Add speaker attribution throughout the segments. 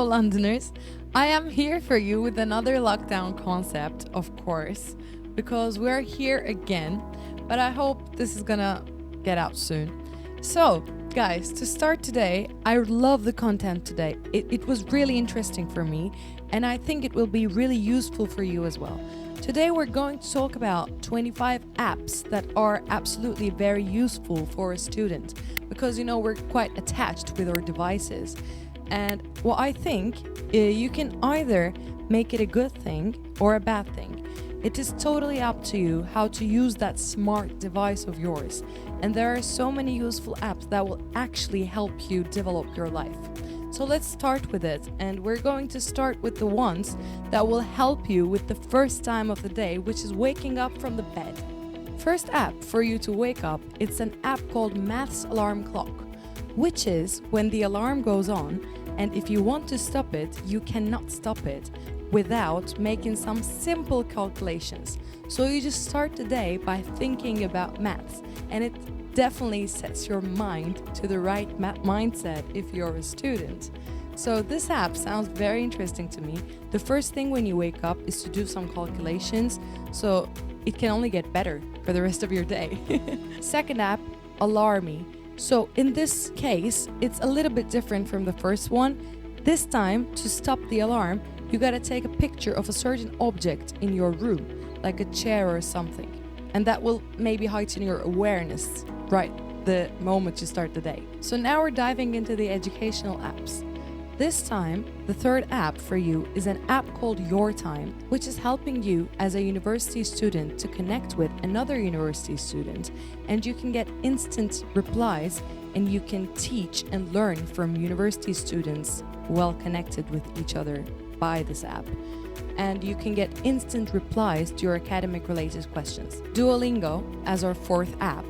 Speaker 1: Londoners. I am here for you with another lockdown concept, of course, because we're here again, but I hope this is gonna get out soon. So, guys, to start today, I love the content today. It was really interesting for me, and I think it will be really useful for you as well. Today we're going to talk about 25 apps that are absolutely very useful for a student, because we're quite attached with our devices. And what I think, you can either make it a good thing or a bad thing. It is totally up to you how to use that smart device of yours. And there are so many useful apps that will actually help you develop your life. So let's start with it, and we're going to start with the ones that will help you with the first time of the day, which is waking up from the bed. First app for you to wake up, it's an app called Math's Alarm Clock, which is when the alarm goes on, and if you want to stop it, you cannot stop it without making some simple calculations. So you just start the day by thinking about maths, and it definitely sets your mind to the right mindset if you're a student. So this app sounds very interesting to me. The first thing when you wake up is to do some calculations, so it can only get better for the rest of your day. Second app, Alarmy. So in this case, it's a little bit different from the first one. This time, to stop the alarm, you gotta take a picture of a certain object in your room, like a chair or something. And that will maybe heighten your awareness right the moment you start the day. So now we're diving into the educational apps. This time, the third app for you is an app called Yourtime, which is helping you as a university student to connect with another university student, and you can get instant replies, and you can teach and learn from university students well connected with each other by this app. And you can get instant replies to your academic related questions. Duolingo as our fourth app.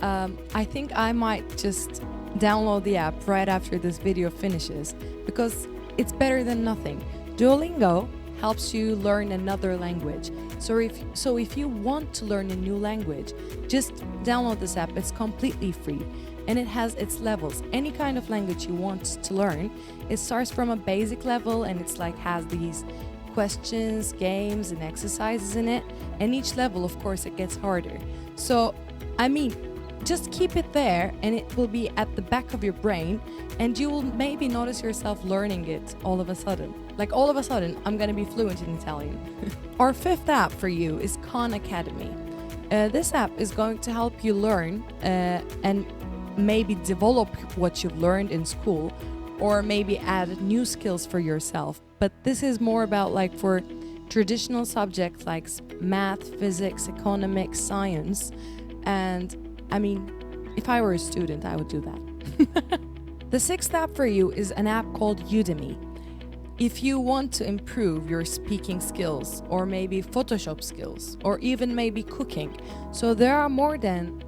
Speaker 1: I think I might just download the app right after this video finishes, because it's better than nothing. Duolingo helps you learn another language. So if you want to learn a new language, just download this app. It's completely free, and it has its levels. Any kind of language you want to learn, it starts from a basic level, and it's like has these questions, games, and exercises in it. And each level, of course, it gets harder. So, just keep it there, and it will be at the back of your brain, and you will maybe notice yourself learning it all of a sudden. Like all of a sudden, I'm gonna be fluent in Italian. Our fifth app for you is Khan Academy. This app is going to help you learn and maybe develop what you've learned in school, or maybe add new skills for yourself. But this is more about like for traditional subjects like math, physics, economics, science, and if I were a student, I would do that. The sixth app for you is an app called Udemy. If you want to improve your speaking skills, or maybe Photoshop skills, or even maybe cooking, so there are more than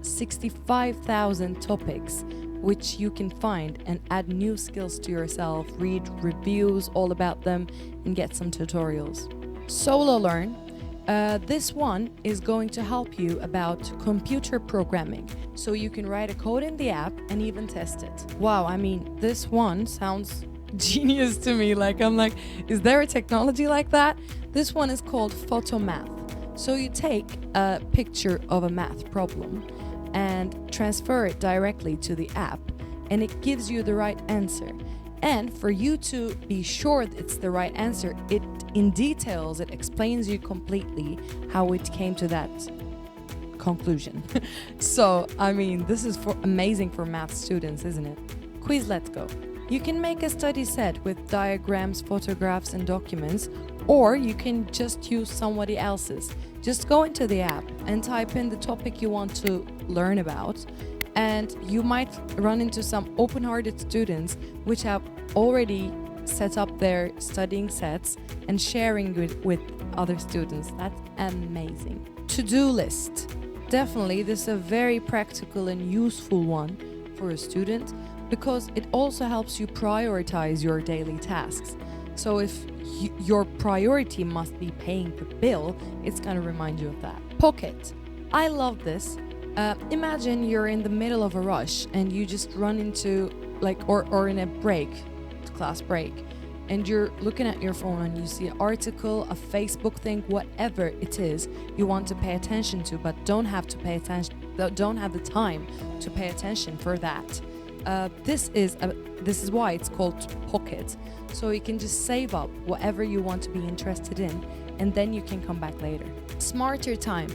Speaker 1: 65,000 topics which you can find and add new skills to yourself, read reviews all about them, and get some tutorials. SoloLearn. This one is going to help you about computer programming, so you can write a code in the app and even test it. Wow, this one sounds genius to me. I'm like, is there a technology like that? This one is called Photomath. So you take a picture of a math problem and transfer it directly to the app, and it gives you the right answer. And for you to be sure that it's the right answer, it explains you completely how it came to that conclusion. So, this is amazing for math students, isn't it? Quizlet Go. You can make a study set with diagrams, photographs, and documents, or you can just use somebody else's. Just go into the app and type in the topic you want to learn about, and you might run into some open-hearted students which have already set up their studying sets and sharing with other students. That's amazing. Todolist. Definitely, this is a very practical and useful one for a student, because it also helps you prioritize your daily tasks. So if your priority must be paying the bill, it's going to remind you of that. Pocket. I love this. Imagine you're in the middle of a rush and you just run into or in a break class break and you're looking at your phone and you see an article, a Facebook thing, whatever it is you want to pay attention to, but don't have the time to pay attention for that. This is why it's called Pocket. So you can just save up whatever you want to be interested in, and then you can come back later. Smarter Time.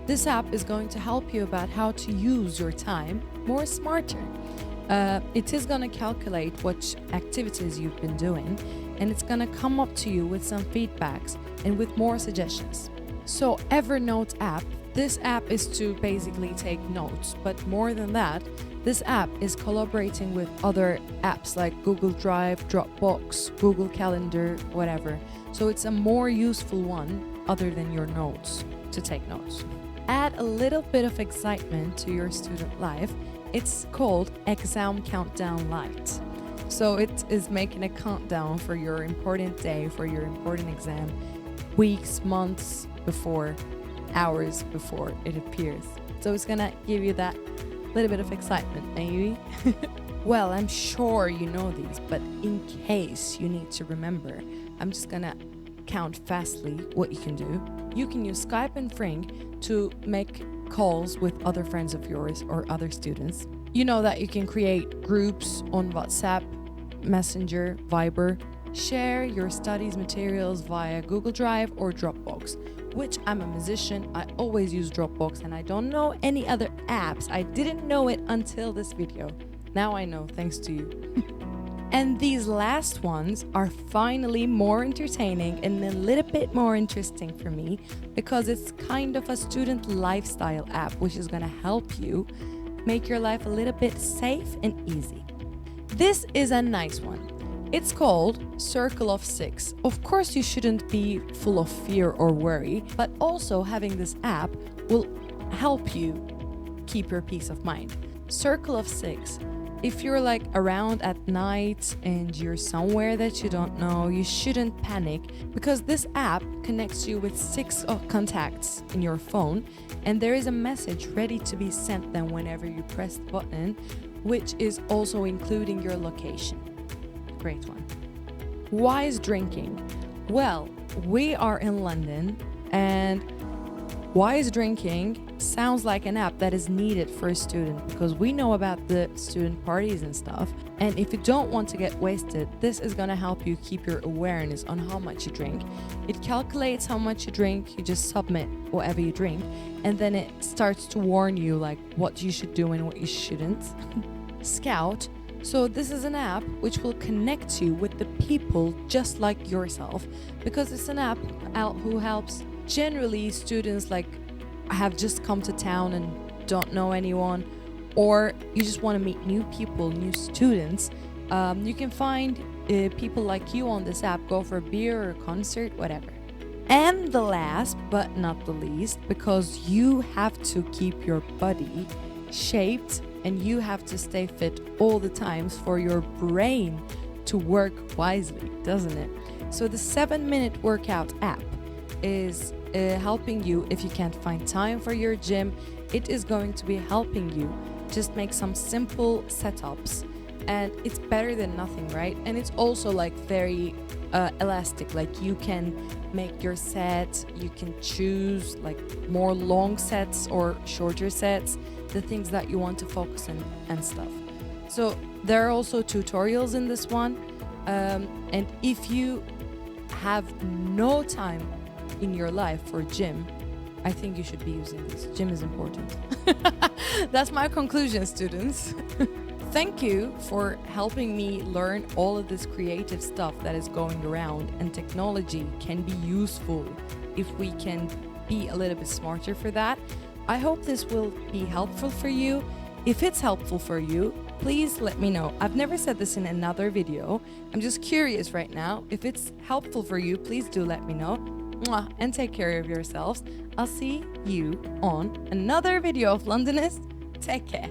Speaker 1: This app is going to help you about how to use your time more smarter. It is going to calculate what activities you've been doing, and it's going to come up to you with some feedbacks and with more suggestions. So EverNote app. This app is to basically take notes, but more than that, this app is collaborating with other apps like Google Drive, Dropbox, Google Calendar, whatever. So it's a more useful one other than your notes, to take notes. Add a little bit of excitement to your student life. It's called Exam Countdown Lite. So it is making a countdown for your important day, for your important exam, weeks, months before, hours before it appears. So it's gonna give you that little bit of excitement, maybe. Well, I'm sure you know these, but in case you need to remember, I'm just gonna count fastly what you can do. You can use Skype and Fring to make calls with other friends of yours or other students. You know that you can create groups on WhatsApp, Messenger, Viber. Share your studies materials via Google Drive or Dropbox, which I'm a musician, I always use Dropbox and I don't know any other apps. I didn't know it until this video. Now I know, thanks to you. And these last ones are finally more entertaining and a little bit more interesting for me because it's kind of a student lifestyle app which is gonna help you make your life a little bit safe and easy. This is a nice one. It's called Circle of Six. Of course, you shouldn't be full of fear or worry, but also having this app will help you keep your peace of mind. Circle of Six. If you're like around at night and you're somewhere that you don't know, you shouldn't panic because this app connects you with 6 contacts in your phone and there is a message ready to be sent then whenever you press the button, which is also including your location. Great one. Wise drinking. Well, we are in London and wise drinking sounds like an app that is needed for a student because we know about the student parties and stuff. And if you don't want to get wasted, this is going to help you keep your awareness on how much you drink. It calculates how much you drink, you just submit whatever you drink, and then it starts to warn you like what you should do and what you shouldn't. Scout. So this is an app which will connect you with the people just like yourself because it's an app who helps generally students like have just come to town and don't know anyone, or you just want to meet new people, new students. You can find people like you on this app, go for a beer or a concert, whatever. And the last but not the least, because you have to keep your body shaped and you have to stay fit all the times for your brain to work wisely, doesn't it? So the 7-minute workout app is helping you if you can't find time for your gym. It is going to be helping you just make some simple setups, and it's better than nothing, right? And it's also like very elastic, like you can make your set, you can choose like more long sets or shorter sets, the things that you want to focus on and stuff. So there are also tutorials in this one, and if you have no time in your life for gym, I think you should be using this. Gym is important. That's my conclusion, students. Thank you for helping me learn all of this creative stuff that is going around, and technology can be useful if we can be a little bit smarter for that. I hope this will be helpful for you. If it's helpful for you, please let me know. I've never said this in another video. I'm just curious right now. If it's helpful for you, please do let me know. Mwah, and take care of yourselves. I'll see you on another video of Londonist. Take care.